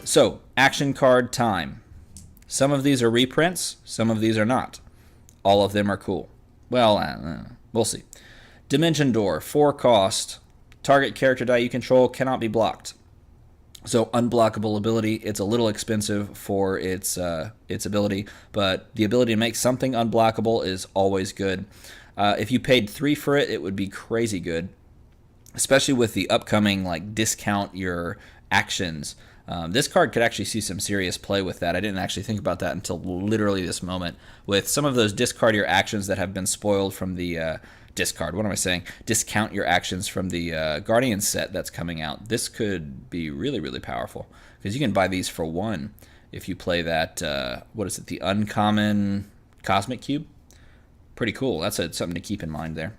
So, action card time. Some of these are reprints, some of these are not. All of them are cool. Well, we'll see. Dimension Door, 4 cost. Target character die you control cannot be blocked. So unblockable ability, it's a little expensive for its ability, but the ability to make something unblockable is always good. If you paid 3 for it, it would be crazy good, especially with the upcoming like discount your actions. This card could actually see some serious play with that. I didn't actually think about that until literally this moment. With some of those discard your actions that have been spoiled from the discount your actions from the Guardian set that's coming out. This could be really, really powerful because you can buy these for 1 if you play that, the uncommon Cosmic Cube. Pretty cool. That's something to keep in mind there.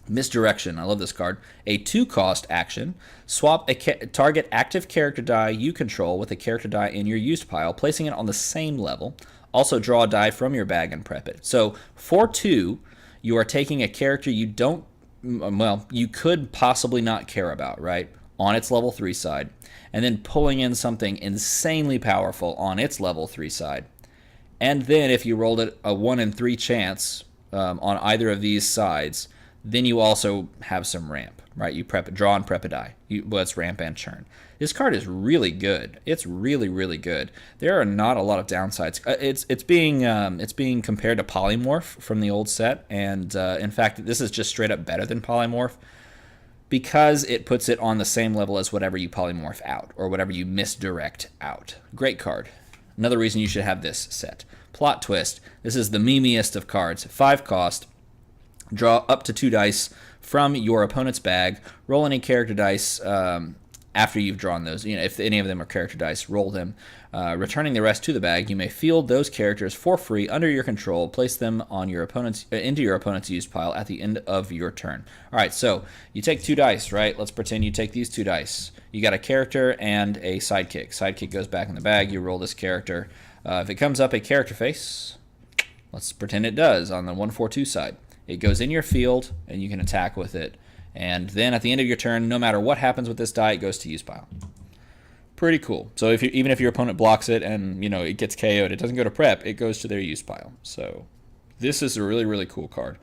Misdirection. I love this card. A 2-cost action. Swap a target active character die you control with a character die in your used pile, placing it on the same level. Also draw a die from your bag and prep it. So for 2, you are taking a character you could possibly not care about, right? On its level 3 side. And then pulling in something insanely powerful on its level 3 side. And then if you rolled it a 1 in 3 chance on either of these sides, then you also have some ramp, right? You draw and prep a die. It's ramp and churn. This card is really good. It's really, really good. There are not a lot of downsides. It's being compared to Polymorph from the old set, and in fact, this is just straight up better than Polymorph because it puts it on the same level as whatever you polymorph out or whatever you misdirect out. Great card. Another reason you should have this set. Plot twist. This is the memeiest of cards. 5 cost. Draw up to 2 dice from your opponent's bag. Roll any character dice after you've drawn those. If any of them are character dice, roll them. Returning the rest to the bag, you may field those characters for free under your control. Place them on your into your opponent's used pile at the end of your turn. All right, so you take 2 dice, right? Let's pretend you take these 2 dice. You got a character and a sidekick. Sidekick goes back in the bag. You roll this character. If it comes up a character face, let's pretend it does on the 1/4/2 side. It goes in your field, and you can attack with it. And then at the end of your turn, no matter what happens with this die, it goes to use pile. Pretty cool. So even if your opponent blocks it and it gets KO'd, it doesn't go to prep, it goes to their use pile. So this is a really, really cool card.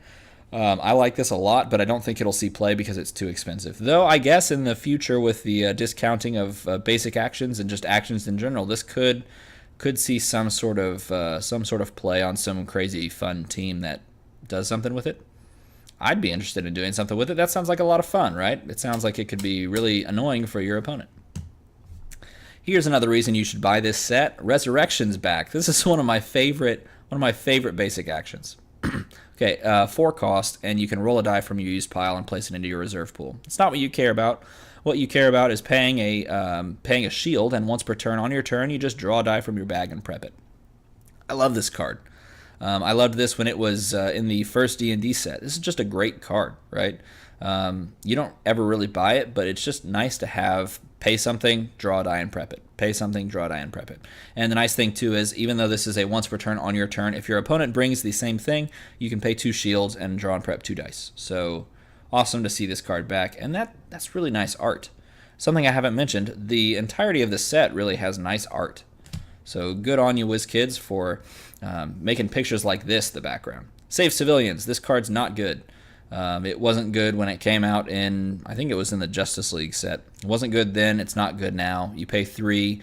I like this a lot, but I don't think it'll see play because it's too expensive. Though I guess in the future with the discounting of basic actions and just actions in general, this could see some sort of play on some crazy fun team that does something with it. I'd be interested in doing something with it. That sounds like a lot of fun, right? It sounds like it could be really annoying for your opponent. Here's another reason you should buy this set. Resurrection's back. This is one of my favorite basic actions. Okay, 4 cost, and you can roll a die from your used pile and place it into your reserve pool. It's not what you care about. What you care about is paying a shield, and once per turn on your turn, you just draw a die from your bag and prep it. I love this card. I loved this when it was in the first D&D set. This is just a great card, right? You don't ever really buy it, but it's just nice to have. Pay something, draw a die and prep it. Pay something, draw a die and prep it. And the nice thing too is, even though this is a once per turn on your turn, if your opponent brings the same thing, you can pay 2 shields and draw and prep 2 dice. So awesome to see this card back, and that's really nice art. Something I haven't mentioned, the entirety of the set really has nice art. So good on you, WizKids, for making pictures like this the background. Save Civilians. This card's not good. It wasn't good when it came out I think it was in the Justice League set. It wasn't good then. It's not good now. You pay 3.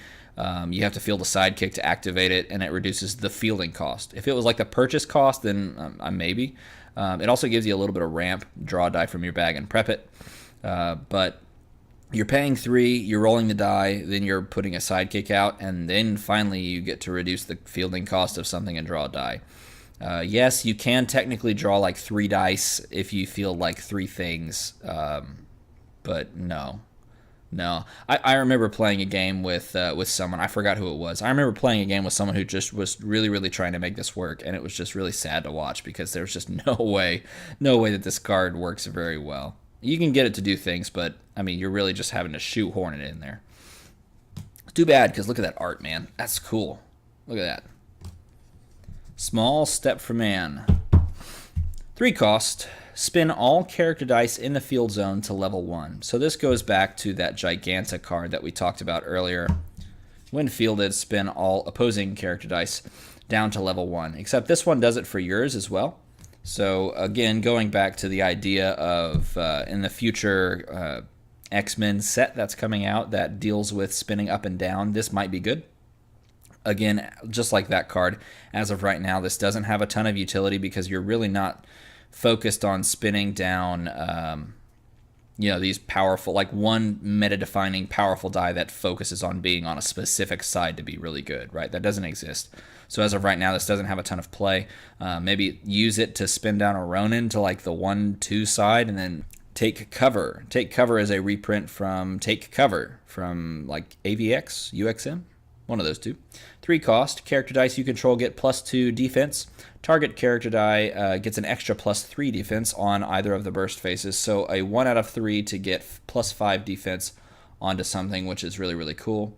You have to field a sidekick to activate it, and it reduces the fielding cost. If it was like the purchase cost, then maybe. It also gives you a little bit of ramp. Draw a die from your bag and prep it. But you're paying 3, you're rolling the die, then you're putting a sidekick out, and then finally you get to reduce the fielding cost of something and draw a die. Yes, you can technically draw like 3 dice if you field like 3 things, but no. I remember playing a game with someone. I forgot who it was. I remember playing a game with someone who just was really, really trying to make this work, and it was just really sad to watch because there was just no way that this card works very well. You can get it to do things, but I mean, you're really just having to shoehorn it in there. Too bad, because look at that art, man. That's cool. Look at that. Small step for man. 3 cost. Spin all character dice in the field zone to level 1. So this goes back to that Giganta card that we talked about earlier. When fielded, spin all opposing character dice down to level 1, except this one does it for yours as well. So again, going back to the idea of in the future X-Men set that's coming out that deals with spinning up and down, this might be good. Again, just like that card, as of right now, this doesn't have a ton of utility because you're really not focused on spinning down these powerful, like one meta-defining powerful die that focuses on being on a specific side to be really good, right? That doesn't exist. So as of right now, this doesn't have a ton of play. Maybe use it to spin down a Ronin to like the 1-2 side, and then Take Cover. Take Cover is a reprint from Take Cover from like AVX, UXM, one of those two. 3 cost. Character dice you control get +2 defense. Target character die gets an extra +3 defense on either of the burst faces. So a 1 out of 3 to get +5 defense onto something, which is really, really cool.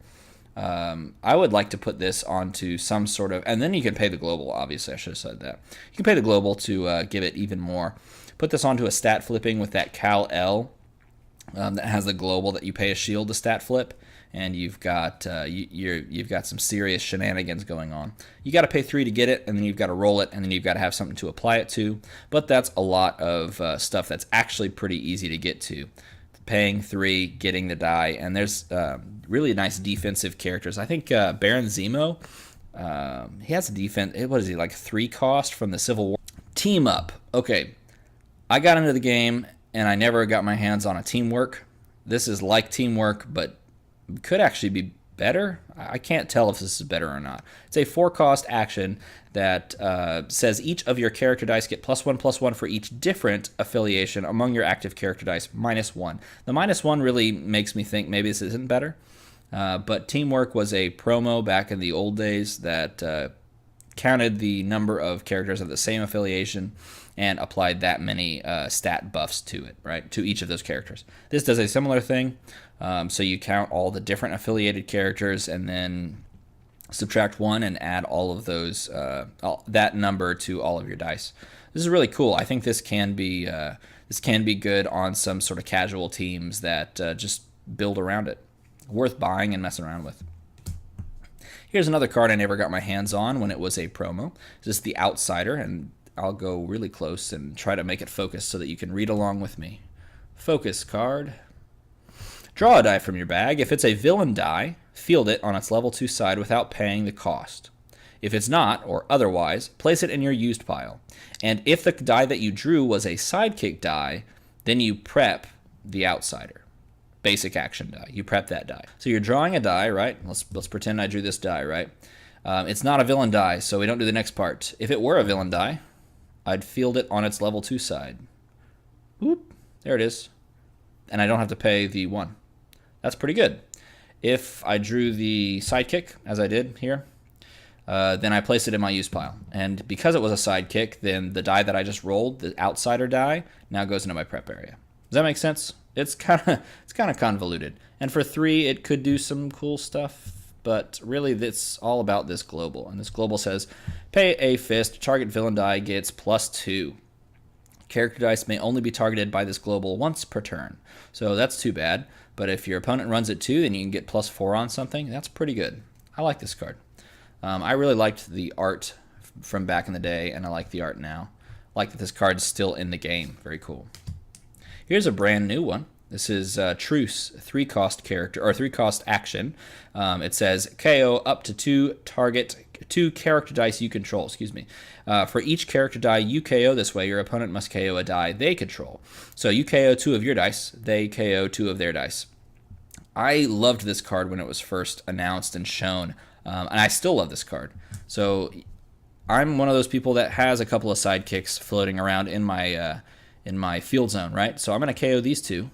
I would like to put this onto some sort of, and then you can pay the global, obviously I should have said that. You can pay the global to give it even more. Put this onto a stat flipping with that Cal L that has the global that you pay a shield to stat flip. And you've got you've got some serious shenanigans going on. You got to pay 3 to get it, and then you've got to roll it, and then you've got to have something to apply it to. But that's a lot of stuff that's actually pretty easy to get to. Paying 3, getting the die, and there's really nice defensive characters. I think Baron Zemo, he has a defense. What is he, like 3 cost from the Civil War? Team up. Okay, I got into the game, and I never got my hands on a Teamwork. This is like Teamwork, but could actually be better. I can't tell if this is better or not. It's a 4-cost action that says each of your character dice get +1/+1 for each different affiliation among your active character dice, -1. The -1 really makes me think maybe this isn't better. But Teamwork was a promo back in the old days that counted the number of characters of the same affiliation and applied that many stat buffs to it, right? To each of those characters. This does a similar thing. So you count all the different affiliated characters and then subtract 1 and add all of those that number to all of your dice. This is really cool. I think this can be good on some sort of casual teams that just build around it. Worth buying and messing around with. Here's another card I never got my hands on when it was a promo. This is the Outsider, and I'll go really close and try to make it focus so that you can read along with me. Focus card. Draw a die from your bag. If it's a villain die, field it on its level 2 side without paying the cost. If it's not, or otherwise, place it in your used pile. And if the die that you drew was a sidekick die, then you prep the Outsider. Basic action die. You prep that die. So you're drawing a die, right? Let's pretend I drew this die, right? It's not a villain die, so we don't do the next part. If it were a villain die, I'd field it on its level 2 side. Whoop, there it is. And I don't have to pay the 1. That's pretty good. If I drew the sidekick, as I did here, then I placed it in my use pile. And because it was a sidekick, then the die that I just rolled, the Outsider die, now goes into my prep area. Does that make sense? It's kind of convoluted. And for 3, it could do some cool stuff, but really it's all about this global. And this global says, pay a fist, target villain die gets +2. Character dice may only be targeted by this global once per turn. So that's too bad. But if your opponent runs it too, then you can get +4 on something. That's pretty good. I like this card. I really liked the art from back in the day, and I like the art now. I like that this card's still in the game. Very cool. Here's a brand new one. This is Truce, 3-cost character, or 3-cost action. It says KO up to 2 character dice you control, for each character die you KO this way, your opponent must KO a die they control. So you KO 2 of your dice, they KO 2 of their dice. I loved this card when it was first announced and shown, and I still love this card. So I'm one of those people that has a couple of sidekicks floating around in my field zone, right? So I'm going to KO these 2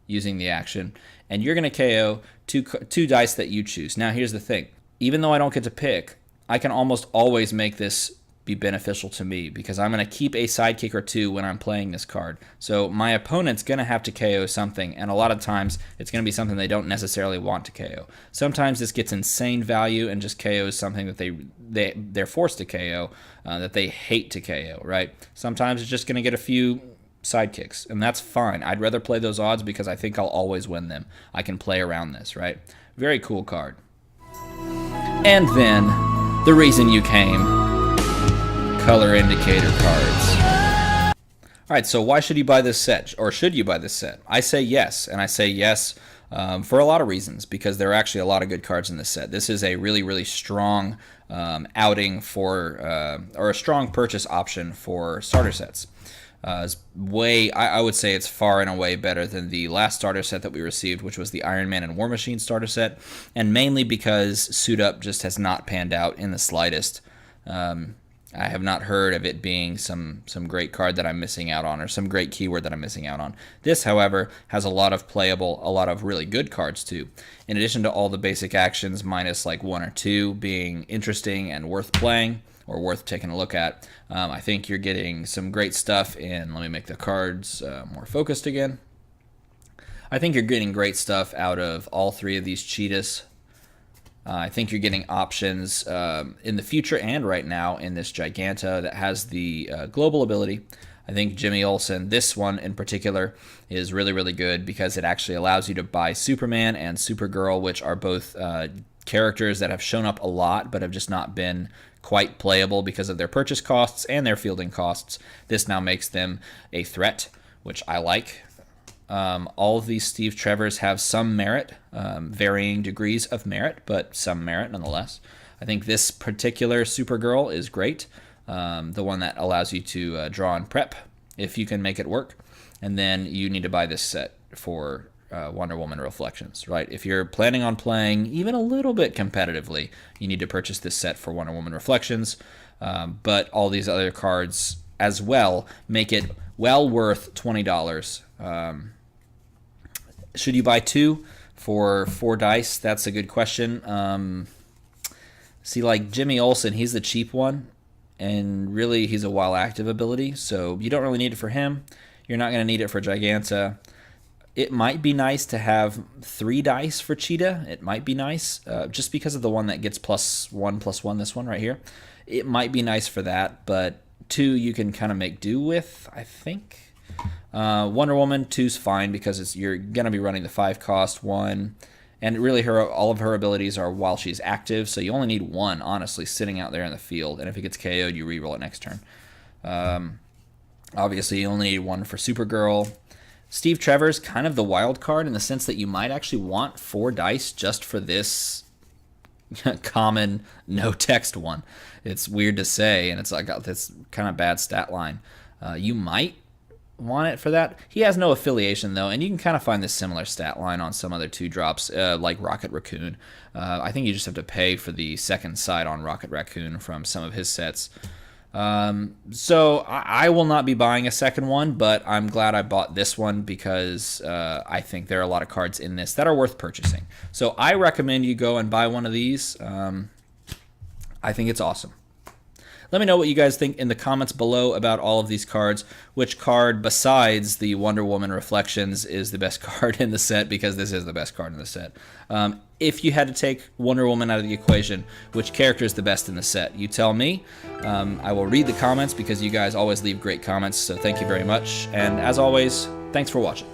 using the action, and you're going to KO two dice that you choose. Now here's the thing. Even though I don't get to pick, I can almost always make this be beneficial to me because I'm going to keep a sidekick or 2 when I'm playing this card. So my opponent's going to have to KO something, and a lot of times it's going to be something they don't necessarily want to KO. Sometimes this gets insane value and just KOs something that they're forced to KO, that they hate to KO, right? Sometimes it's just going to get a few sidekicks, and that's fine. I'd rather play those odds because I think I'll always win them. I can play around this, right? Very cool card. And then, the reason you came, color indicator cards. Alright, so why should you buy this set, or should you buy this set? I say yes, and I say yes for a lot of reasons, because there are actually a lot of good cards in this set. This is a really, really strong outing for, or a strong purchase option for starter sets. I would say it's far and away better than the last starter set that we received, which was the Iron Man and War Machine starter set, and mainly because Suit Up just has not panned out in the slightest. I have not heard of it being some great card that I'm missing out on, or some great keyword that I'm missing out on. This, however, has a lot of really good cards too. In addition to all the basic actions, minus like 1 or 2 being interesting and worth playing, or worth taking a look at, I think you're getting some great stuff in, let me make the cards more focused again. I think you're getting great stuff out of all 3 of these cheetahs. I think you're getting options in the future and right now in this Giganta that has the global ability. I think Jimmy Olsen, this one in particular, is really, really good because it actually allows you to buy Superman and Supergirl, which are both characters that have shown up a lot but have just not been quite playable because of their purchase costs and their fielding costs. This now makes them a threat, which I like. All of these Steve Trevors have some merit, varying degrees of merit, but some merit nonetheless. I think this particular Supergirl is great, the one that allows you to draw and prep if you can make it work. And then you need to buy this set for Wonder Woman Reflections, right? If you're planning on playing even a little bit competitively, you need to purchase this set for Wonder Woman Reflections. But all these other cards as well make it well worth $20. Should you buy 2 for 4 dice? That's a good question. See, like Jimmy Olsen, he's the cheap one, and really he's a while active ability, so you don't really need it for him. You're not going to need it for Giganta. It might be nice to have 3 dice for Cheetah. It might be nice, just because of the one that gets +1/+1, this one right here. It might be nice for that, but 2 you can kind of make do with, I think. Wonder Woman 2's fine because you're going to be running the 5 cost one, and really all of her abilities are while she's active, so you only need 1, honestly, sitting out there in the field, and if it gets KO'd, you reroll it next turn. Obviously, you only need 1 for Supergirl. Steve Trevor's kind of the wild card in the sense that you might actually want 4 dice just for this common no-text one. It's weird to say, and it's like this kind of bad stat line. You might want it for that. He has no affiliation, though, and you can kind of find this similar stat line on some other 2-drops, like Rocket Raccoon. I think you just have to pay for the second side on Rocket Raccoon from some of his sets. So I will not be buying a second one, but I'm glad I bought this one because I think there are a lot of cards in this that are worth purchasing. So I recommend you go and buy one of these. I think it's awesome. Let me know what you guys think in the comments below about all of these cards. Which card besides the Wonder Woman Reflections is the best card in the set, because this is the best card in the set. If you had to take Wonder Woman out of the equation, which character is the best in the set? You tell me. I will read the comments because you guys always leave great comments, so thank you very much. And as always, thanks for watching.